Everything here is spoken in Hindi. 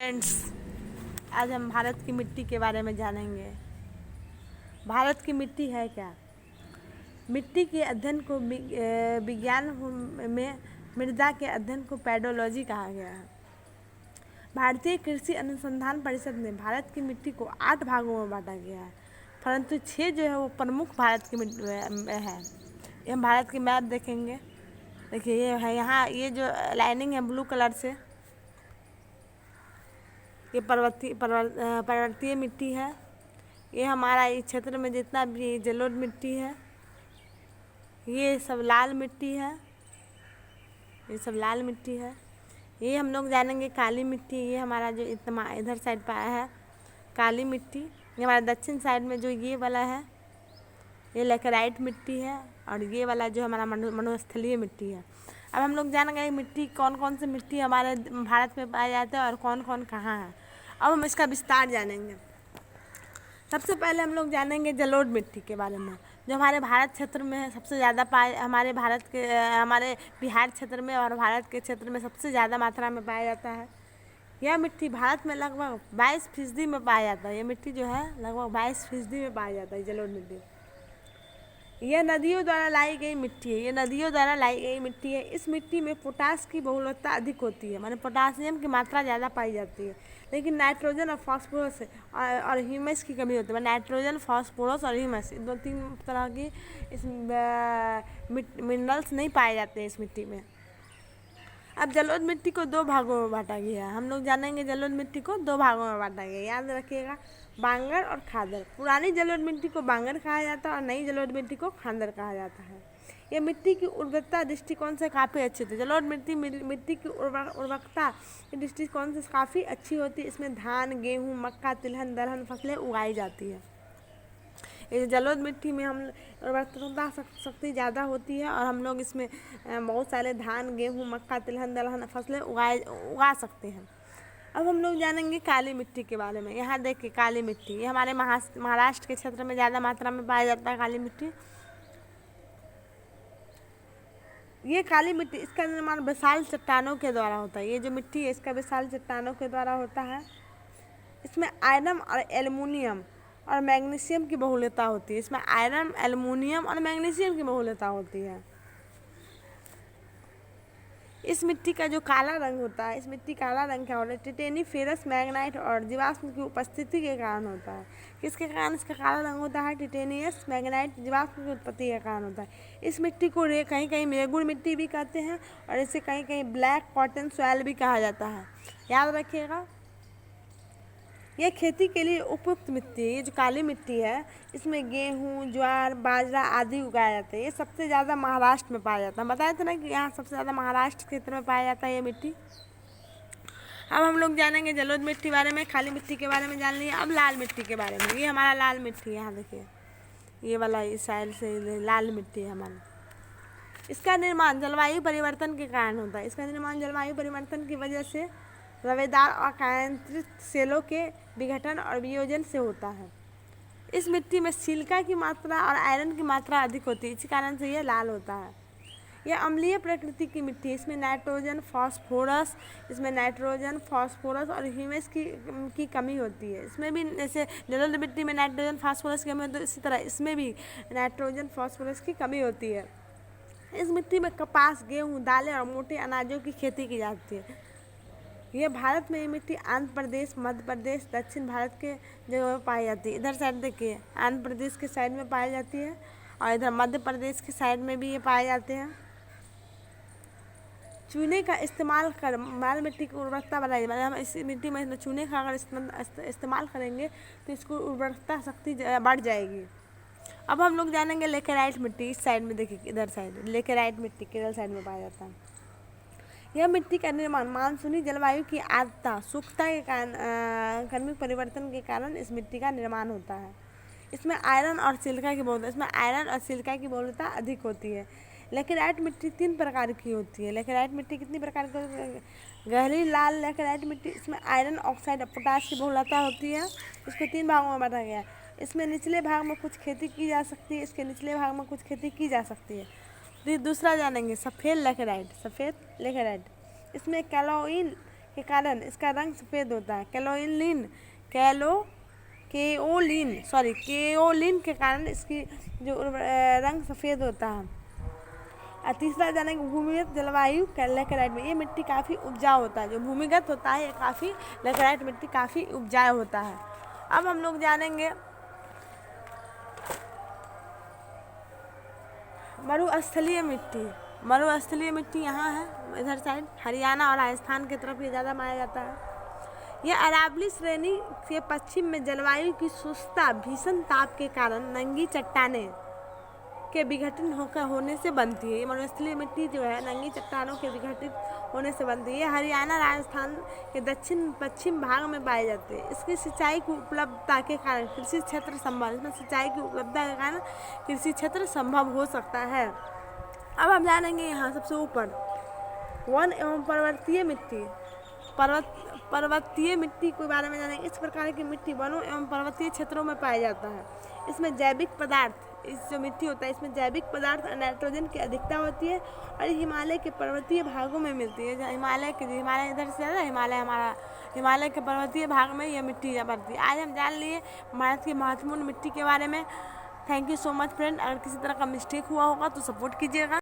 फ्रेंड्स, आज हम भारत की मिट्टी के बारे में जानेंगे। भारत की मिट्टी है क्या? मिट्टी के अध्ययन को विज्ञान में मृदा के अध्ययन को पेडोलॉजी कहा गया है। भारतीय कृषि अनुसंधान परिषद ने भारत की मिट्टी को 8 भागों में बांटा गया है, परंतु 6 जो है वो प्रमुख भारत की मिट्टी में है। ये हम भारत की मैप देखेंगे। देखिए ये है, यहाँ ये जो लाइनिंग है ब्लू कलर से, ये पर्वतीय मिट्टी है। ये हमारा इस क्षेत्र में जितना भी जलोढ़ मिट्टी है, ये सब लाल मिट्टी है। ये सब लाल मिट्टी है। ये हम लोग जानेंगे काली मिट्टी। ये हमारा जो इधर साइड पाया है काली मिट्टी। ये हमारा दक्षिण साइड में जो ये वाला है ये लेकेराइट मिट्टी है, और ये वाला जो हमारा मरुस्थलीय मिट्टी है। अब हम लोग जानेंगे मिट्टी कौन कौन सी मिट्टी हमारे भारत में पाया जाता है और कौन कौन कहाँ है। अब हम इसका विस्तार जानेंगे। सबसे पहले हम लोग जानेंगे जलोढ़ मिट्टी के बारे में, जो हमारे भारत क्षेत्र में सबसे ज़्यादा हमारे बिहार क्षेत्र में और भारत के क्षेत्र में सबसे ज़्यादा मात्रा में पाया जाता है। यह मिट्टी भारत में लगभग 22% में पाया जाता है। ये मिट्टी जो है लगभग 22% में पाया जाता है जलोढ़ मिट्टी। यह नदियों द्वारा लाई गई मिट्टी है। ये नदियों द्वारा लाई गई मिट्टी है। इस मिट्टी में पोटास की बहुलता अधिक होती है, माने पोटासियम की मात्रा ज़्यादा पाई जाती है, लेकिन नाइट्रोजन और फास्फोरस और ह्यूमस की कमी होती है। नाइट्रोजन, फास्फोरस और ह्यूमस, दो तीन तरह की इस मिनरल्स नहीं पाए जाते हैं इस मिट्टी में। अब जलोढ़ मिट्टी को 2 भागों में बांटा गया है। हम लोग जानेंगे जलोढ़ मिट्टी को 2 भागों में बांटा गया है। याद रखिएगा, बांगर और खादर। पुरानी जलोढ़ मिट्टी को बांगर कहा जाता है और नई जलोढ़ मिट्टी को खादर कहा जाता है। ये मिट्टी की उर्वरता दृष्टिकोण से काफ़ी अच्छी होती है। जलोढ़ मिट्टी की उर्वरकता के दृष्टिकोण से काफ़ी अच्छी होती है। इसमें धान, गेहूँ, मक्का, तिलहन, दलहन फसलें उगाई जाती है। ये जलोढ़ मिट्टी में हम उर्वरकता शक्ति ज़्यादा होती है और हम लोग इसमें बहुत सारे धान, गेहूँ, मक्का, तिलहन, दलहन फसलें उगा सकते हैं। अब हम लोग जानेंगे काली मिट्टी के बारे में। यहाँ देखिए काली मिट्टी, ये हमारे महाराष्ट्र के क्षेत्र में ज़्यादा मात्रा में पाया जाता है काली मिट्टी। ये काली मिट्टी, इसका निर्माण विशाल चट्टानों के द्वारा होता है। ये जो मिट्टी है इसका विशाल चट्टानों के द्वारा होता है। इसमें आयरन और एल्युमिनियम और मैग्नीशियम की बहुलता होती है। इसमें आयरन, एल्युमिनियम और मैग्नीशियम की बहुलता होती है। इस मिट्टी का जो काला रंग होता है, इस मिट्टी काला रंग क्या होता है? टिटेनी, फेरस, मैग्नाइट और जीवाश्म की उपस्थिति के कारण होता है। किसके कारण इसका काला रंग होता है? टिटेनियस, मैग्नाइट, जीवाश्म की उत्पत्ति के कारण होता है। इस मिट्टी को कहीं कहीं रेगुड़ मिट्टी भी कहते हैं और इसे कहीं कहीं ब्लैक कॉटन सॉइल भी कहा जाता है। याद रखिएगा, यह खेती के लिए उपयुक्त मिट्टी है। ये जो काली मिट्टी है इसमें गेहूँ, ज्वार, बाजरा आदि उगाया जाता है। ये सबसे ज़्यादा महाराष्ट्र में पाया जाता है। बताया था ना कि यहाँ सबसे ज़्यादा महाराष्ट्र क्षेत्र में पाया जाता है ये मिट्टी। अब हम लोग जानेंगे जलोढ़ मिट्टी के बारे में, काली मिट्टी के बारे में जान लिया। अब लाल मिट्टी के बारे में। ये हमारा लाल मिट्टी है, यहाँ देखिए ये वाला इस साइड से लाल मिट्टी है हमारा। इसका निर्माण जलवायु परिवर्तन के कारण होता है। इसका निर्माण जलवायु परिवर्तन की वजह से रवेदार और कायांतरित सेलों के विघटन और वियोजन से होता है। इस मिट्टी में सिलिका की मात्रा और आयरन की मात्रा अधिक होती है, इसी कारण से यह लाल होता है। यह अम्लीय प्रकृति की मिट्टी है। इसमें नाइट्रोजन, फास्फोरस और ह्यूमस की कमी होती है। इसमें भी जैसे जलोढ़ मिट्टी में नाइट्रोजन, फास्फोरस की कमी होती है, इसी तरह इसमें भी नाइट्रोजन, फास्फोरस की कमी होती है। इस मिट्टी में कपास, गेहूँ, दालें और मोटे अनाजों की खेती की जाती है। ये भारत में ये मिट्टी आंध्र प्रदेश, मध्य प्रदेश, दक्षिण भारत के जगह में पाई जाती है। इधर साइड देखिए आंध्र प्रदेश के साइड में पाई जाती है और इधर मध्य प्रदेश के साइड में भी ये पाए जाते हैं। चूने का इस्तेमाल कर लाल मिट्टी की उर्वरकता बढ़ाई। मतलब हम इस मिट्टी में चूने का अगर इस्तेमाल करेंगे तो इसको उर्वरकता शक्ति बढ़ जाएगी। अब हम लोग जानेंगे लेकेराइट मिट्टी। इस साइड में देखिए, इधर साइड लेकेराइट मिट्टी केरल साइड में पाया जाता है। यह मिट्टी का निर्माण मानसूनी जलवायु की आर्द्रता, सूखता के कारण, कार्बनिक परिवर्तन के कारण इस मिट्टी का निर्माण होता है। इसमें आयरन और सिलिका की बहुलता अधिक होती है। लेकेराइट मिट्टी 3 प्रकार की होती है। लेकेराइट मिट्टी कितनी प्रकार की होती है? गहरी लाल लेकेराइट मिट्टी, इसमें आयरन ऑक्साइड और पोटाश की बहुलता होती है। इसको 3 भागों में बांटा गया है। इसमें निचले भाग में कुछ खेती की जा सकती है, इसके निचले भाग में कुछ खेती की जा सकती है। दूसरा जानेंगे सफ़ेद लेकेराइट। इसमें कैलोइन के कारण इसका रंग सफ़ेद होता है। केओलिन के कारण इसकी जो रंग सफ़ेद होता है। और तीसरा जानेंगे भूमिगत जलवायु लैटेराइट में। ये मिट्टी काफ़ी उपजाऊ होता है। जो भूमिगत होता है ये काफ़ी लैटेराइट मिट्टी काफ़ी उपजाऊ होता है। अब हम लोग जानेंगे मरुस्थलीय मिट्टी। मरुस्थलीय मिट्टी यहाँ है, इधर साइड हरियाणा और राजस्थान की तरफ ये ज़्यादा माना जाता है। यह अरावली श्रेणी के पश्चिम में जलवायु की शुष्कता, भीषण ताप के कारण नंगी चट्टानें के विघटन होने से बनती है। ये मरुस्थलीय मिट्टी जो है नंगी चट्टानों के विघटित होने से बनती है। ये हरियाणा राजस्थान के दक्षिण पश्चिम भाग में पाए जाते हैं। इसकी सिंचाई की उपलब्धता के कारण कृषि क्षेत्र संभव इसमें सिंचाई की उपलब्धता के कारण कृषि क्षेत्र संभव हो सकता है। अब हम जानेंगे यहाँ सबसे ऊपर वन एवं पर्वतीय मिट्टी। पर्वतीय मिट्टी के बारे में जानेंगे। इस प्रकार की मिट्टी वनों एवं पर्वतीय क्षेत्रों में पाया जाता है। इसमें जैविक पदार्थ, इस जो मिट्टी होता है इसमें जैविक पदार्थ और नाइट्रोजन की अधिकता होती है और हिमालय के पर्वतीय भागों में मिलती है। हिमालय इधर से ज़्यादा हिमालय के पर्वतीय भाग में यह मिट्टी बढ़ती है। आज हम जान लिए भारत की महत्वपूर्ण मिट्टी के बारे में। Thank you so much friend. अगर किसी तरह का मिस्टेक हुआ होगा तो सपोर्ट कीजिएगा।